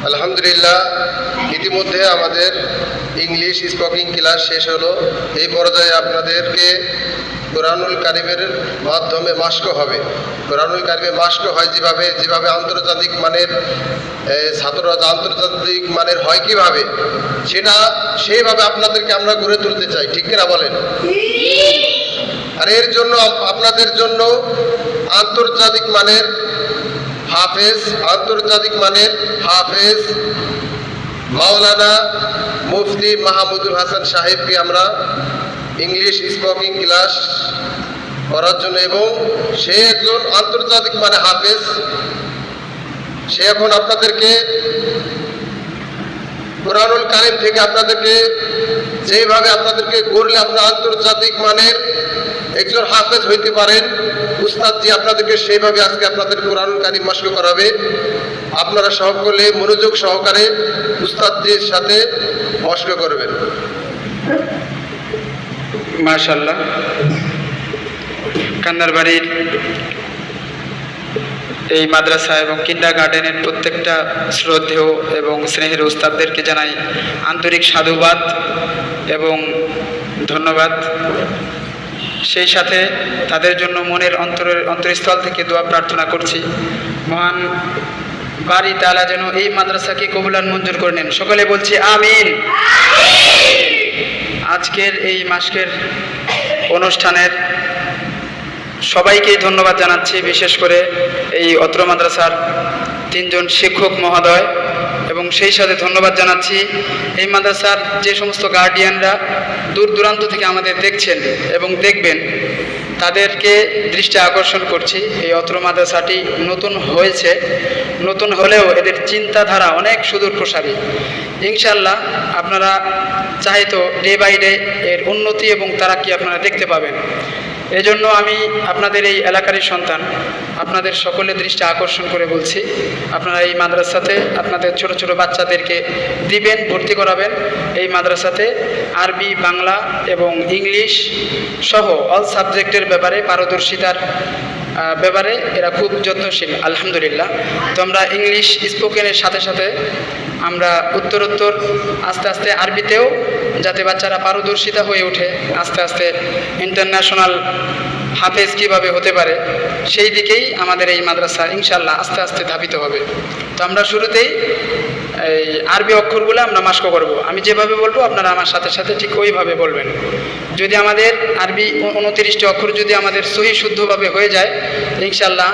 আলহামদুলিল্লাহ, ইতিমধ্যে আমাদের ইংলিশ স্পিকিং ক্লাস শেষ হলো। এই পর্যায়ে আপনাদেরকে কোরআনুল কারিমের মাধ্যমে মাস্ক হবে। কোরআনুল কারিমে মাস্ক হয় যেভাবে আন্তর্জাতিক মানের ছাত্ররা আন্তর্জাতিক মানের হয় কিভাবে, সেইভাবে আপনাদেরকে আমরা গড়ে তুলতে চাই। ঠিক কিনা বলেন? আর এর জন্য আপনাদের জন্য আন্তর্জাতিক মানের হাফেজ মাওলানা মুফতি মাহমুদুল হাসান সাহেবকে আমরা ইংলিশ স্পিকিং ক্লাস করার জন্য, এবং সে একজন আন্তর্জাতিক মানে হাফেজ, সে এখন আপনাদেরকে কোরআনুল কারিম থেকে আপনাদেরকে যেভাবে আপনাদেরকে গড়লে আপনারা আন্তর্জাতিক মানের একজন হাফেজ হইতে পারেন, উস্তাদজি আপনাদেরকে সেইভাবে আজকে আপনাদের কোরআনুল কারিম মাস্ক করাবে। আপনারা সকলে মনোযোগ সহকারে উস্তাদজির সাথে মাস্ক করবেন। মাশাআল্লাহ। কান্দারবাড়ির এই মাদ্রাসা এবং কিন্ডারগার্টেনের প্রত্যেকটা শ্রদ্ধেয় এবং স্নেহের উস্তাদদেরকে জানাই আন্তরিক সাধুবাদ এবং ধন্যবাদ। সেই সাথে তাদের জন্য মনের অন্তরস্থল থেকে দোয়া প্রার্থনা করছি, মহান বাড়ি তাআলা যেন এই মাদ্রাসাকে কবুলান মঞ্জুর করে নেন। সকলে বলছি আমিন। আজকের এই মাসকের অনুষ্ঠানের সবাইকেই ধন্যবাদ জানাচ্ছি, বিশেষ করে এই অত্র মাদ্রাসার 3 জন শিক্ষক মহোদয়, এবং সেই সাথে ধন্যবাদ জানাচ্ছি এই মাদ্রাসার যে সমস্ত গার্ডিয়ানরা দূর দূরান্ত থেকে আমাদের দেখছেন এবং দেখবেন, তাদেরকে দৃষ্টি আকর্ষণ করছি। এই অত্র মাদ্রাসাটি নতুন হয়েছে, নতুন হলেও এদের চিন্তাধারা অনেক সুদূর প্রসারী। ইনশাআল্লাহ আপনারা চাইতো ডে বাই ডে এর উন্নতি এবং তারাক্কি আপনারা দেখতে পাবেন। এজন্য আমি আপনাদের এই এলাকারই সন্তান, আপনাদের সকলের দৃষ্টি আকর্ষণ করে বলছি, আপনারা এই মাদ্রাসাতে আপনাদের ছোট ছোট বাচ্চাদেরকে দিবেন, ভর্তি করাবেন। এই মাদ্রাসাতে আরবি, বাংলা এবং ইংলিশ সহ অল সাবজেক্টের ব্যাপারে পারদর্শিতার ব্যাপারে এরা খুব যত্নশীল আলহামদুলিল্লাহ। তো আমরা ইংলিশ স্পোকেনের সাথে সাথে আমরা উত্তরোত্তর আস্তে আস্তে আরবিতেও যাতে বাচ্চারা পারদর্শিতা হয়ে ওঠে, আস্তে আস্তে ইন্টারন্যাশনাল হাফেজ কীভাবে হতে পারে, সেই দিকেই আমাদের এই মাদ্রাসা ইনশাআল্লাহ আস্তে আস্তে ধাবিত হবে। তো আমরা শুরুতেই এই আরবি অক্ষরগুলো আমরা মাস্ক করব। আমি যেভাবে বলবো আপনারা আমার সাথে সাথে ঠিক ওইভাবে বলবেন। যদি আমাদের আরবি 29টি অক্ষর যদি আমাদের সহি শুদ্ধভাবে হয়ে যায়, ইনশাআল্লাহ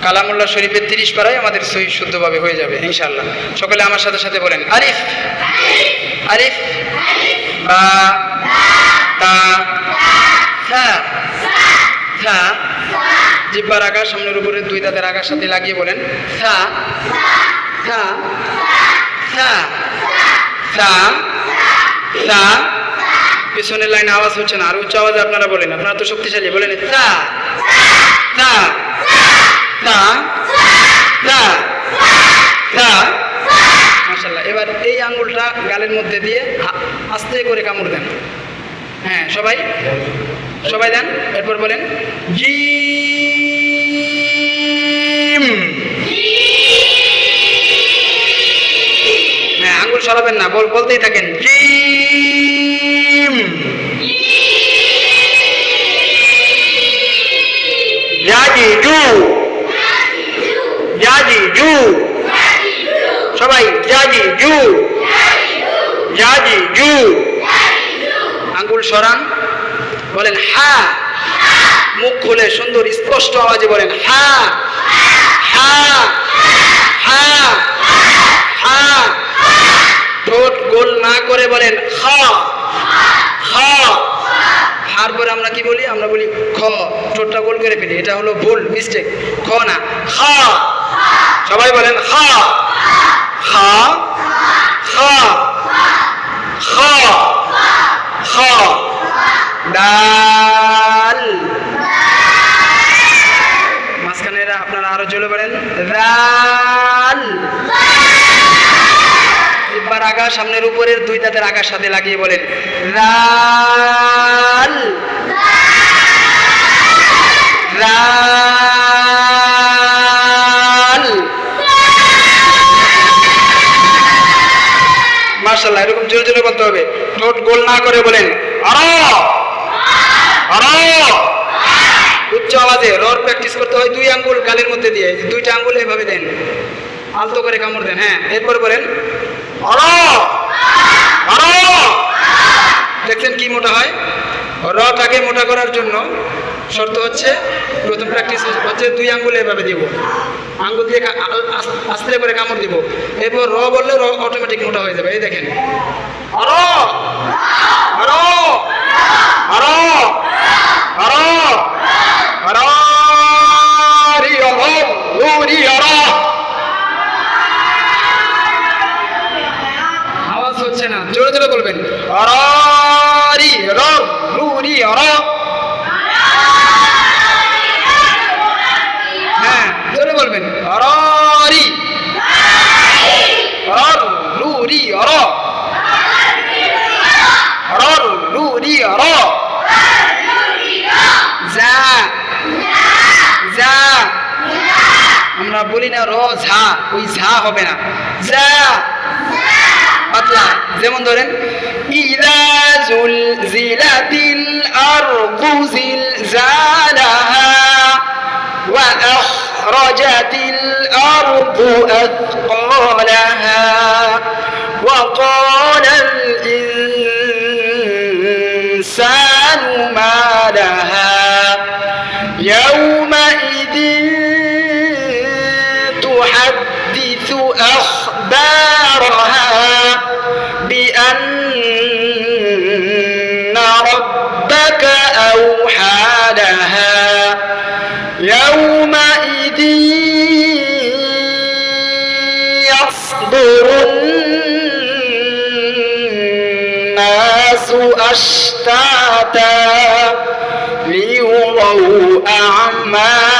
কালামুল্লাহ শরীফের 30 পারায় আমাদের সহি শুদ্ধভাবে হয়ে যাবে ইনশাআল্লাহ। সকলে আমার সাথে সাথে বলেন আলিফ, আলিফ, বা, তা, থা, থা, জিহ্বার আগা সামনের উপরে 2 দাঁতের আগার সাথে লাগিয়ে বলেন থা, থা, থা, থা, থা। পিছনের লাইনে আওয়াজ হচ্ছে না, আর উচ্চ আওয়াজে আপনারা বলেন, আপনারা তো শক্তিশালী, বলেন থা, থা, থা, থা, থা। মাশাআল্লাহ। এবার এই আঙ্গুলটা গালের মধ্যে দিয়ে আস্তে করে কামড় দেন। হ্যাঁ, সবাই দেন। এরপর বলেন জিম। হ্যাঁ, আঙ্গুল সরাবেন না, বলতেই থাকেন জিম। জাজি জু, জাজি জু, সবাই জাজি জু, জাজি জু। আঙ্গুল সরান, বলেন হা, মুখ খুলে সুন্দর স্পষ্ট আওয়াজে বলেন হা, হা, হা, হা। ঠোঁট গোল না করে বলেন খ, খ। হার পরে আমরা কি বলি? আমরা বলি খ, ঠোঁটটা গোল করে ফেলি, এটা হলো ভুল, মিস্টেক। খ না, খ। সবাই বলেন খ, খ, খ, খ, খ। ডাল। মাঝখানে আপনারা আরো জোরে বলেন রাল। জিহ্বার আগা সামনের উপরের 2 দাঁতের আগার সাথে লাগিয়ে বলেন রাল, রাল। মাশাআল্লাহ, এরকম জোরে জোরে বলতে হবে, ঠোঁট গোল না করে বলেন আরা আরা। উচ্চ আওয়াজে রর প্র্যাকটিস করতে হয় 2 আঙ্গুল গালের মধ্যে দিয়ে, এই যে 2টা আঙ্গুল এভাবে দেন, আলতো করে কামড় দেন। হ্যাঁ, এরপর বলেন আরা আরা। দেখছেন কি মোটা হয়? রটাকে মোটা করার জন্য শর্ত হচ্ছে, প্রথম প্র্যাকটিস হচ্ছে 2 আঙ্গুল এভাবে দিব, আঙ্গুল দিয়ে আস্তে করে কামড় দিব, এরপর র বললে র অটোমেটিক মোটা হয়ে যাবে। এই দেখেন আরো আরো আরো আরো আরো রি আরো রি আরো। আওয়াজ হচ্ছে না, জোরে জোরে বলবেন আরো রি র রু রি আরো। হ্যাঁ, জোরে বলবেন আরো রি আর রু রি আরো আর রু রি আরো। যা যা আমরা বলি না র ঝা, ওই ঝা হবে না, যা পাতলা। যেমন ধরেন ইযা যুলজিলাতিল আরদু জিলজালাহা ওয়া আখরাজাতিল আরদু আথqালাহা ওয়া ক্বালাল ইনসানু মা লাহা ইয়াওমাইযিন তুহাদ্দিসু আখবারাহা বিআন্না রাব্বাকা আওহা লাহা ইয়াওমাইযিন ইয়াসদুরুন নাসু আশতাতা লিয়ুরাউ আ'মালাহুম